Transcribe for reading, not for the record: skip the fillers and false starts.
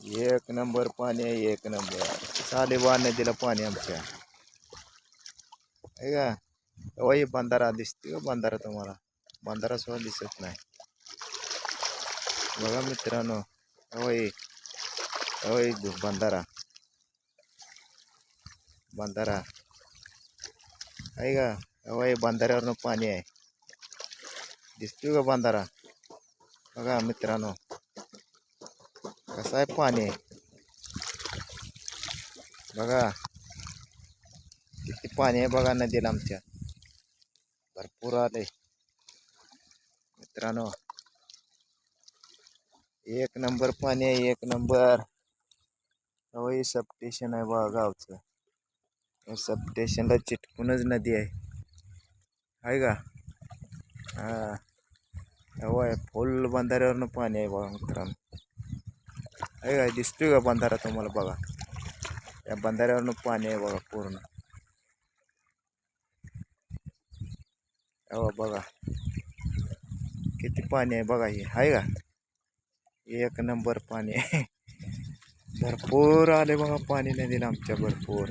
एक नंबर पाणी आहे, एक नंबर. सालेवान नदीला पाणी आमच्या आहे का. वही बंधारा दिसते का बंधारा तुम्हाला? बंधारा सुद्धा दिसत नाही बघा मित्रांनो. वही वही बंधारा बंधारा आहे का. वही बंधाऱ्यावरनं पाणी आहे. दिसतोय का बंधारा? बघा मित्रांनो कसं आहे पाणी. बघा किती पाणी आहे बघा नदीला आमच्या. भरपूर आले मित्रांनो. एक नंबर पाणी आहे, एक नंबर. वही सब स्टेशन आहे बघा गावचं. सब स्टेशनला चिटकूनच नदी आहे का. हा होय फुल बंधाऱ्यावरनं पाणी आहे बघा मित्रांनो. आहे का. दिसतोय का बंधारा तुम्हाला? बघा या बंधाऱ्यावरनं पाणी आहे बघा पूर्ण. हो बघा किती पाणी आहे बघा. हे आहे का. एक नंबर पाणी आहे. भरपूर आले बघा पाणी नदीला आमच्या भरपूर.